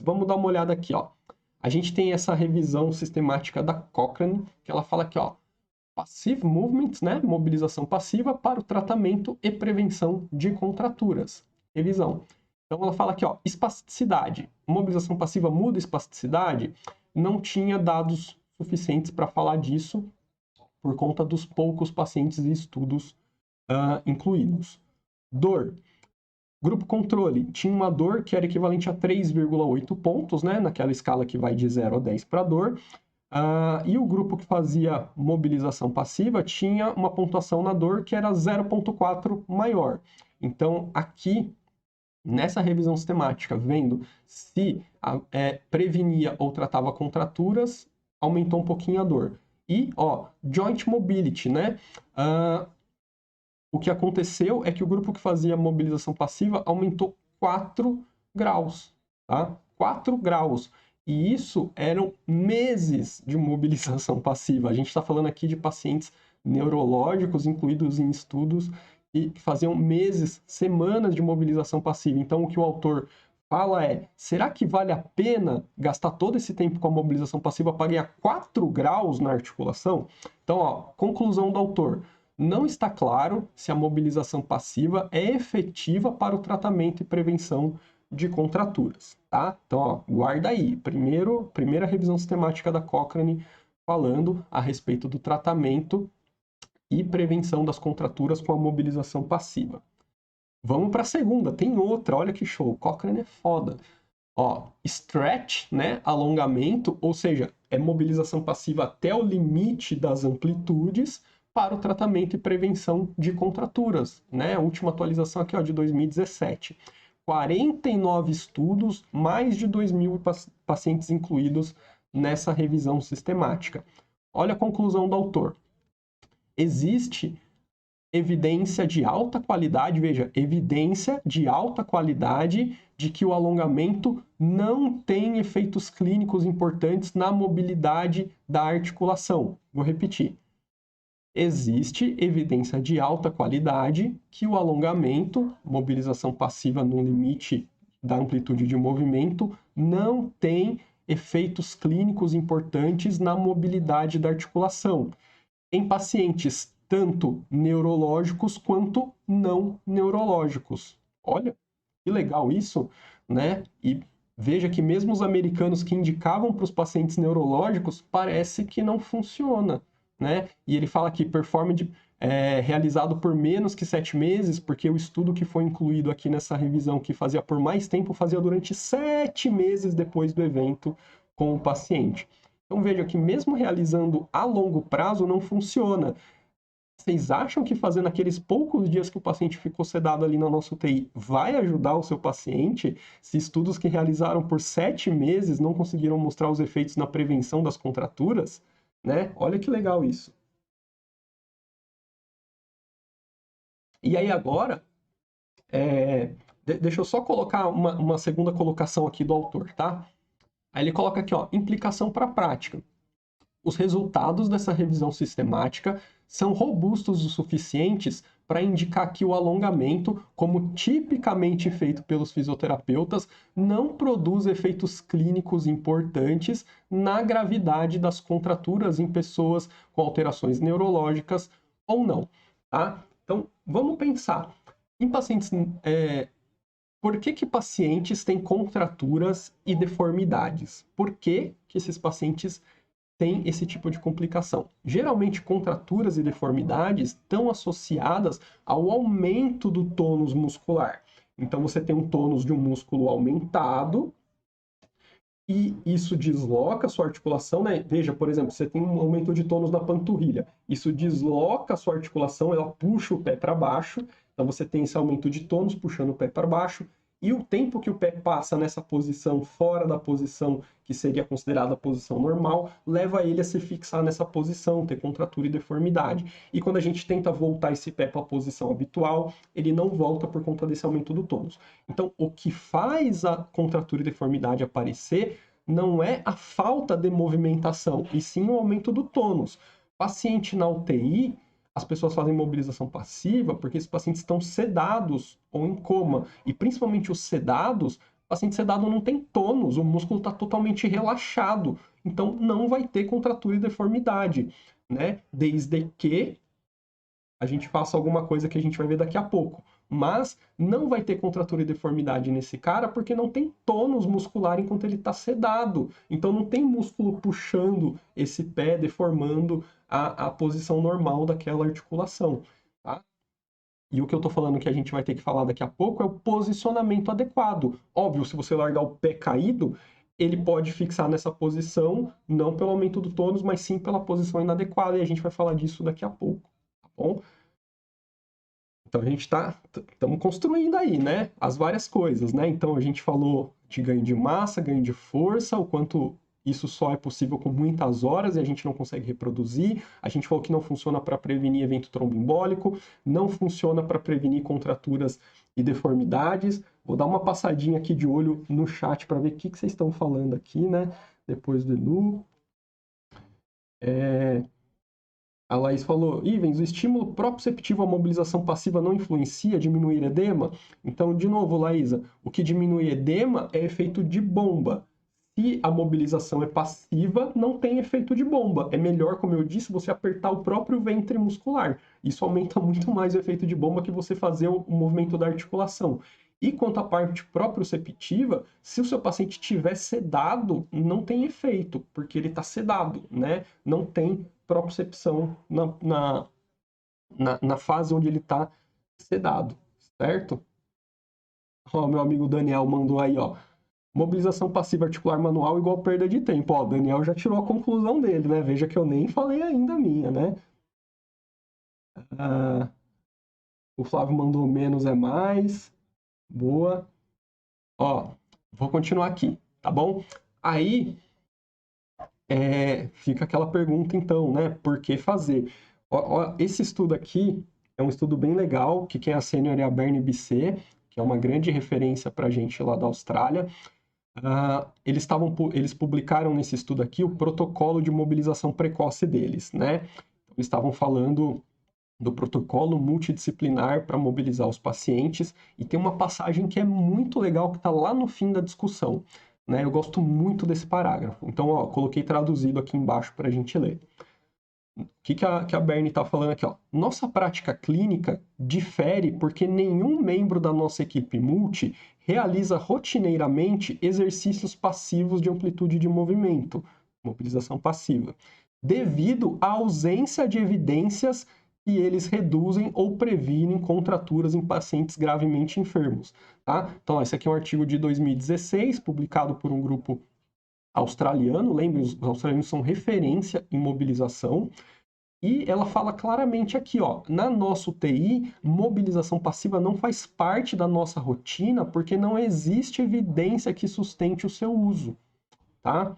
Vamos dar uma olhada aqui, ó. A gente tem essa revisão sistemática da Cochrane, que ela fala aqui, ó, passive movements, né, mobilização passiva para o tratamento e prevenção de contraturas. Revisão. Então ela fala aqui, ó, espasticidade. Mobilização passiva muda espasticidade? Não tinha dados suficientes para falar disso por conta dos poucos pacientes e estudos incluídos. Dor. Grupo controle tinha uma dor que era equivalente a 3,8 pontos, né, naquela escala que vai de 0 a 10 para dor. E o grupo que fazia mobilização passiva tinha uma pontuação na dor que era 0,4 maior. Então, aqui, nessa revisão sistemática, vendo se prevenia ou tratava contraturas, aumentou um pouquinho a dor. E, ó, joint mobility, né? O que aconteceu é que o grupo que fazia mobilização passiva aumentou 4 graus, tá? 4 graus. E isso eram meses de mobilização passiva. A gente está falando aqui de pacientes neurológicos incluídos em estudos e que faziam meses, semanas de mobilização passiva. Então, o que o autor fala é, será que vale a pena gastar todo esse tempo com a mobilização passiva para ganhar 4 graus na articulação? Então, ó, conclusão do autor. Não está claro se a mobilização passiva é efetiva para o tratamento e prevenção de contraturas, tá? Então, ó, guarda aí. Primeira revisão sistemática da Cochrane falando a respeito do tratamento e prevenção das contraturas com a mobilização passiva. Vamos para a segunda, tem outra, olha que show, Cochrane é foda. Ó, stretch, né, alongamento, ou seja, é mobilização passiva até o limite das amplitudes para o tratamento e prevenção de contraturas, né? A última atualização aqui, ó, de 2017. 49 estudos, mais de 2.000 pacientes incluídos nessa revisão sistemática. Olha a conclusão do autor. Existe evidência de alta qualidade, veja, evidência de alta qualidade de que o alongamento não tem efeitos clínicos importantes na mobilidade da articulação. Vou repetir. Existe evidência de alta qualidade que o alongamento, mobilização passiva no limite da amplitude de movimento, não tem efeitos clínicos importantes na mobilidade da articulação. Em pacientes tanto neurológicos quanto não neurológicos. Olha, que legal isso, né? E veja que mesmo os americanos que indicavam para os pacientes neurológicos, parece que não funciona, né? E ele fala que performance realizado por menos que 7 meses, porque o estudo que foi incluído aqui nessa revisão, que fazia por mais tempo, fazia durante 7 meses depois do evento com o paciente. Então veja que mesmo realizando a longo prazo não funciona. Vocês acham que fazendo aqueles poucos dias que o paciente ficou sedado ali na nossa UTI vai ajudar o seu paciente? Se estudos que realizaram por 7 meses não conseguiram mostrar os efeitos na prevenção das contraturas, né? Olha que legal isso. E aí agora, deixa eu só colocar uma segunda colocação aqui do autor, tá? Aí ele coloca aqui, ó, implicação para a prática. Os resultados dessa revisão sistemática são robustos o suficientes para indicar que o alongamento, como tipicamente feito pelos fisioterapeutas, não produz efeitos clínicos importantes na gravidade das contraturas em pessoas com alterações neurológicas ou não. Tá? Então, vamos pensar. Em pacientes... por que pacientes têm contraturas e deformidades? Por que esses pacientes tem esse tipo de complicação? Geralmente, contraturas e deformidades estão associadas ao aumento do tônus muscular. Então, você tem um tônus de um músculo aumentado e isso desloca a sua articulação, né? Veja, por exemplo, você tem um aumento de tônus na panturrilha. Isso desloca a sua articulação, ela puxa o pé para baixo. Então, você tem esse aumento de tônus puxando o pé para baixo. E o tempo que o pé passa nessa posição, fora da posição que seria considerada a posição normal, leva ele a se fixar nessa posição, ter contratura e deformidade. E quando a gente tenta voltar esse pé para a posição habitual, ele não volta por conta desse aumento do tônus. Então, o que faz a contratura e deformidade aparecer não é a falta de movimentação, e sim o aumento do tônus. Paciente na UTI, as pessoas fazem mobilização passiva porque esses pacientes estão sedados ou em coma. E principalmente os sedados paciente sedado não tem tônus, o músculo está totalmente relaxado, então não vai ter contratura e deformidade, né? Desde que a gente faça alguma coisa que a gente vai ver daqui a pouco. Mas não vai ter contratura e deformidade nesse cara porque não tem tônus muscular enquanto ele está sedado. Então não tem músculo puxando esse pé, deformando a posição normal daquela articulação. Tá? E o que eu estou falando que a gente vai ter que falar daqui a pouco é o posicionamento adequado. Óbvio, se você largar o pé caído, ele pode fixar nessa posição, não pelo aumento do tônus, mas sim pela posição inadequada, e a gente vai falar disso daqui a pouco, tá bom? Então a gente estamos construindo aí, né, as várias coisas, né? Então a gente falou de ganho de massa, ganho de força, o quanto isso só é possível com muitas horas e a gente não consegue reproduzir. A gente falou que não funciona para prevenir evento tromboembólico, não funciona para prevenir contraturas e deformidades. Vou dar uma passadinha aqui de olho no chat para ver o que vocês estão falando aqui, né? Depois do Edu. A Laís falou, Ivens, o estímulo proprioceptivo à mobilização passiva não influencia diminuir edema? Então, de novo, Laísa, o que diminui edema é efeito de bomba. Se a mobilização é passiva, não tem efeito de bomba. É melhor, como eu disse, você apertar o próprio ventre muscular. Isso aumenta muito mais o efeito de bomba que você fazer o movimento da articulação. E quanto à parte proprioceptiva, se o seu paciente estiver sedado, não tem efeito, porque ele está sedado, né? Não tem propriocepção na fase onde ele está sedado, certo? Ó, meu amigo Daniel mandou aí, ó. Mobilização passiva articular manual igual perda de tempo. Ó, o Daniel já tirou a conclusão dele, né? Veja que eu nem falei ainda a minha, né? O Flávio mandou menos é mais. Boa. Ó, vou continuar aqui, tá bom? Aí, fica aquela pergunta então, né? Por que fazer? Ó, esse estudo aqui é um estudo bem legal, que quem é a sênior é a Bernie BC, que é uma grande referência para a gente lá da Austrália. Eles publicaram nesse estudo aqui o protocolo de mobilização precoce deles, né? Eles estavam falando do protocolo multidisciplinar para mobilizar os pacientes, e tem uma passagem que é muito legal que está lá no fim da discussão, né? Eu gosto muito desse parágrafo. Então, ó, coloquei traduzido aqui embaixo para a gente ler. O que a Bernie está falando aqui? Ó? Nossa prática clínica difere porque nenhum membro da nossa equipe multi realiza rotineiramente exercícios passivos de amplitude de movimento, mobilização passiva, devido à ausência de evidências que eles reduzem ou previnem contraturas em pacientes gravemente enfermos. Tá? Então, esse aqui é um artigo de 2016, publicado por um grupo australiano. Lembre, os australianos são referência em mobilização. E ela fala claramente aqui, ó, na nossa UTI, mobilização passiva não faz parte da nossa rotina porque não existe evidência que sustente o seu uso, tá?